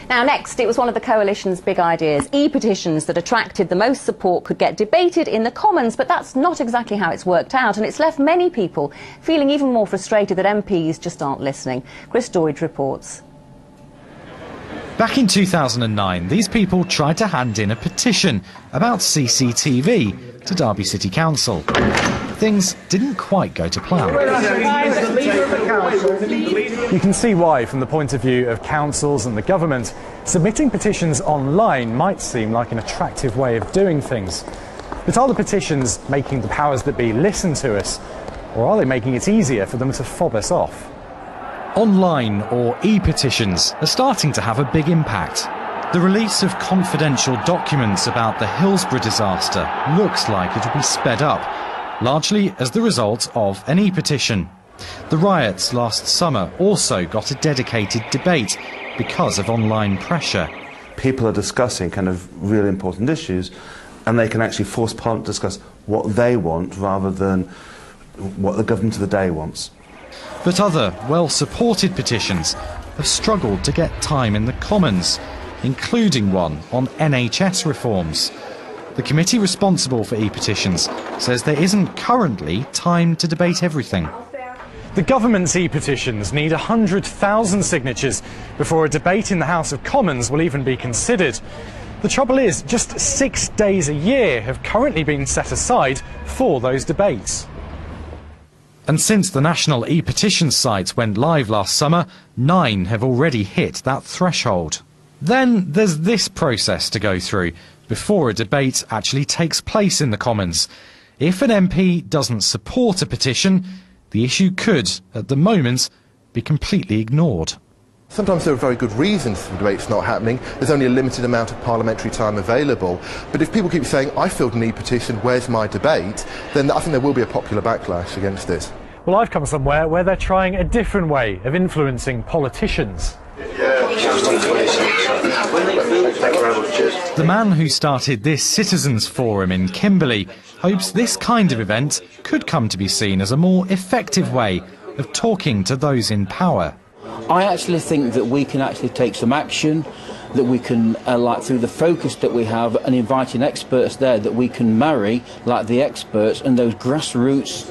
Now next, it was one of the coalition's big ideas. E-petitions that attracted the most support could get debated in the Commons, but that's not exactly how it's worked out, and it's left many people feeling even more frustrated that MPs just aren't listening. Chris Storridge reports. Back in 2009, these people tried to hand in a petition about CCTV to Derby City Council. Things didn't quite go to plan. You can see why, from the point of view of councils and the government, submitting petitions online might seem like an attractive way of doing things. But are the petitions making the powers that be listen to us, or are they making it easier for them to fob us off? Online or e-petitions are starting to have a big impact. The release of confidential documents about the Hillsborough disaster looks like it'll be sped up, largely as the result of an e-petition. The riots last summer also got a dedicated debate because of online pressure. People are discussing kind of really important issues, and they can actually force Parliament to discuss what they want rather than what the government of the day wants. But other well-supported petitions have struggled to get time in the Commons, including one on NHS reforms. The committee responsible for e-petitions says there isn't currently time to debate everything. The government's e-petitions need 100,000 signatures before a debate in the House of Commons will even be considered. The trouble is, just 6 days a year have currently been set aside for those debates. And since the national e-petition site went live last summer, 9 have already hit that threshold. Then there's this process to go through before a debate actually takes place in the Commons. If an MP doesn't support a petition, the issue could, at the moment, be completely ignored. Sometimes there are very good reasons for debates not happening. There's only a limited amount of parliamentary time available. But if people keep saying, I filled an e-petition, where's my debate? Then I think there will be a popular backlash against this. Well, I've come somewhere where they're trying a different way of influencing politicians. The man who started this citizens' forum in Kimberley hopes this kind of event could come to be seen as a more effective way of talking to those in power. I actually think that we can actually take some action, that we can, like through the focus that we have and inviting experts there, that we can marry, like the experts and those grassroots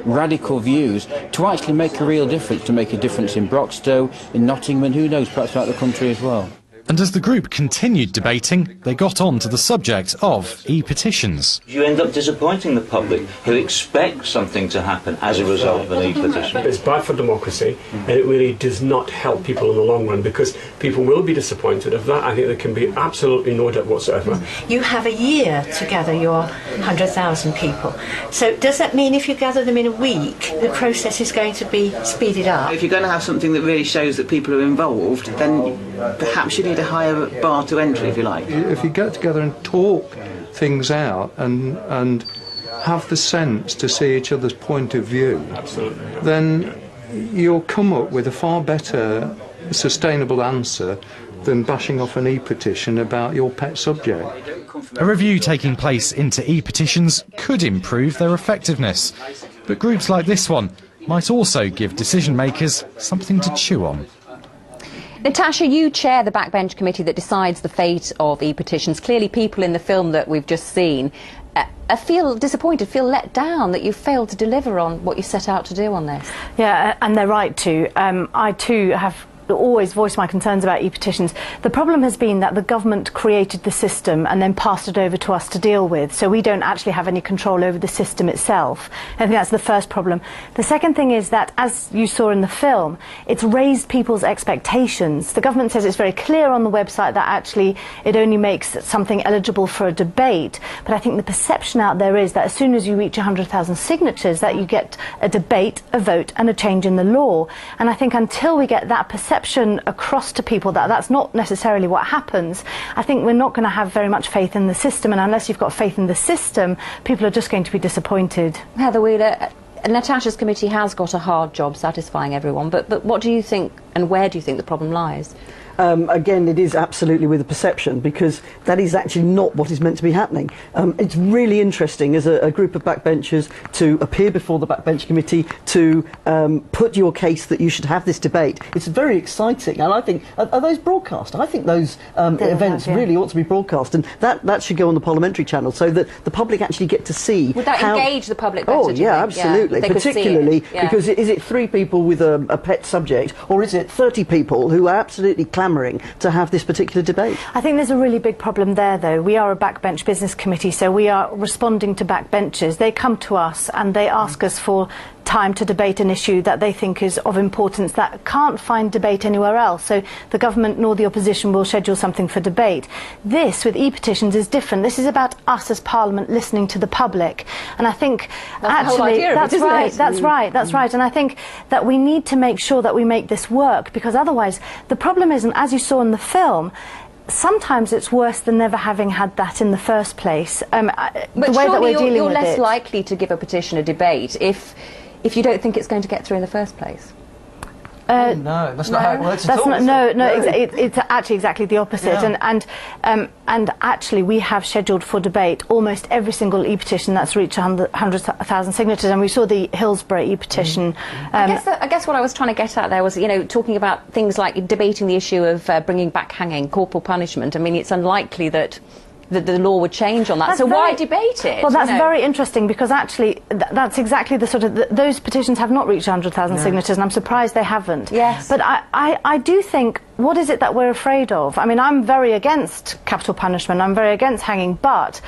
radical views to actually make a real difference, to make a difference in Broxtowe, in Nottingham, and who knows, perhaps throughout the country as well. And as the group continued debating, they got on to the subject of e-petitions. You end up disappointing the public, who expect something to happen as a result of an e-petition. It's bad for democracy, and it really does not help people in the long run, because people will be disappointed. Of that, I think there can be absolutely no doubt whatsoever. You have a year to gather your 100,000 people. So does that mean if you gather them in a week, the process is going to be speeded up? If you're going to have something that really shows that people are involved, then perhaps you need a higher bar to entry, if you like. If you get together and talk things out and have the sense to see each other's point of view, absolutely, then you'll come up with a far better sustainable answer than bashing off an e-petition about your pet subject. A review taking place into e-petitions could improve their effectiveness, but groups like this one might also give decision makers something to chew on. Natasha, you chair the backbench committee that decides the fate of e-petitions. Clearly people in the film that we've just seen feel disappointed, feel let down that you failed to deliver on what you set out to do on this. Yeah, and they're right to. I too have always voiced my concerns about e-petitions. The problem has been that the government created the system and then passed it over to us to deal with, so we don't actually have any control over the system itself. I think that's the first problem. The second thing is that, as you saw in the film, it's raised people's expectations. The government says it's very clear on the website that actually it only makes something eligible for a debate, but I think the perception out there is that as soon as you reach 100,000 signatures that you get a debate, a vote and a change in the law. And I think until we get that perception across to people that that's not necessarily what happens, I think we're not going to have very much faith in the system, and unless you've got faith in the system, people are just going to be disappointed. Heather Wheeler, Natasha's committee has got a hard job satisfying everyone, but what do you think and where do you think the problem lies? Again, it is absolutely with a perception, because that is actually not what is meant to be happening. It's really interesting as a group of backbenchers to appear before the backbench committee to put your case that you should have this debate. It's very exciting, and I think, are those broadcast? I think those events really ought to be broadcast, and that should go on the parliamentary channel so that the public actually get to see. Would that engage the public better? Oh, yeah, absolutely. Yeah, particularly because is it 3 people with a pet subject, or is it 30 people who are absolutely clamouring to have this particular debate? I think there's a really big problem there, though. We are a backbench business committee, so we are responding to backbenchers. They come to us and they ask us for time to debate an issue that they think is of importance that can't find debate anywhere else. So the government nor the opposition will schedule something for debate. This, with e-petitions, is different. This is about us as Parliament listening to the public. And I think actually that's right. And I think that we need to make sure that we make this work, because otherwise the problem isn't, as you saw in the film, sometimes it's worse than never having had that in the first place. But the way that we're dealing you're with less likely to give a petition a debate if you don't think it's going to get through in the first place. No, that's not how it works at all. It's actually exactly the opposite. Yeah. And actually, we have scheduled for debate almost every single e-petition that's reached 100,000 signatures, and we saw the Hillsborough e-petition. I guess what I was trying to get at there was, talking about things like debating the issue of bringing back hanging, corporal punishment. I mean, it's unlikely that the law would change on that. Why debate it? Well, that's very interesting, because actually that's exactly the sort of... those petitions have not reached 100,000 signatures, and I'm surprised they haven't. Yes. But I do think, what is it that we're afraid of? I mean, I'm very against capital punishment, I'm very against hanging, but,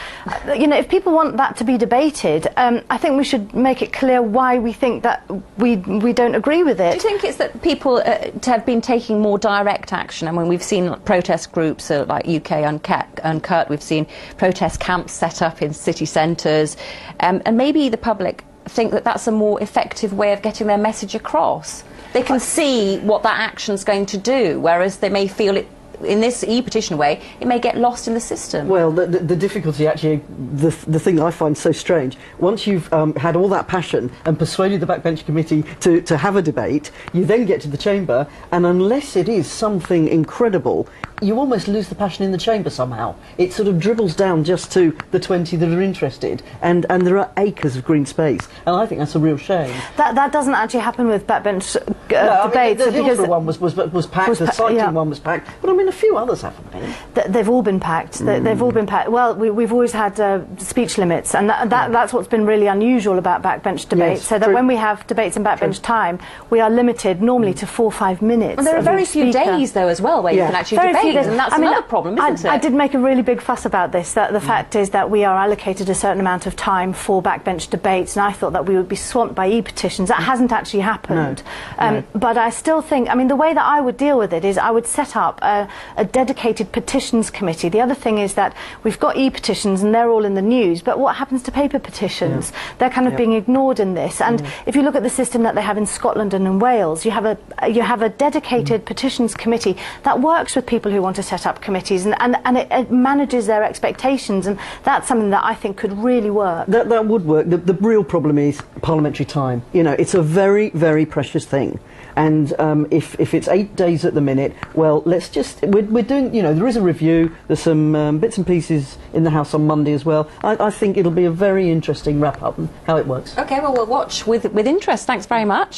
if people want that to be debated, I think we should make it clear why we think that we don't agree with it. Do you think it's that people have been taking more direct action? I mean, we've seen protest groups like UK Uncut, we've seen protest camps set up in city centres, and maybe the public think that that's a more effective way of getting their message across. They can see what that action's going to do, whereas they may feel it, in this e-petition way, it may get lost in the system. Well, the difficulty, actually, the thing I find so strange, once you've had all that passion and persuaded the backbench committee to have a debate, you then get to the chamber, and unless it is something incredible, you almost lose the passion in the chamber somehow. It sort of dribbles down just to the 20 that are interested, and there are acres of green space, and I think that's a real shame. That doesn't actually happen with backbench debates. The Hillsborough one was packed, the cycling one was packed, but I mean, a few others haven't been. They've all been packed. They've all been packed. Well, we've always had speech limits, and that's what's been really unusual about backbench debates. Yes, so that when we have debates in backbench time, we are limited normally to 4 or 5 minutes. Well, there are very few days, though, as well, where you can actually debate, and that's another problem, isn't it? I did make a really big fuss about this. That the fact is that we are allocated a certain amount of time for backbench debates, and I thought that we would be swamped by e-petitions. That hasn't actually happened. No. But I still think, I mean, the way that I would deal with it is I would set up a dedicated petitions committee. The other thing is that we've got e-petitions and they're all in the news, but what happens to paper petitions? They're kind of being ignored in this. And if you look at the system that they have in Scotland and in Wales, you have a dedicated petitions committee that works with people who want to set up committees, and it manages their expectations, and that's something that I think could really work. That would work. The real problem is parliamentary time. It's a very, very precious thing. And if it's 8 days at the minute, well, we're doing, there is a review, there's some bits and pieces in the House on Monday as well. I think it'll be a very interesting wrap-up and how it works. OK, well, we'll watch with interest. Thanks very much.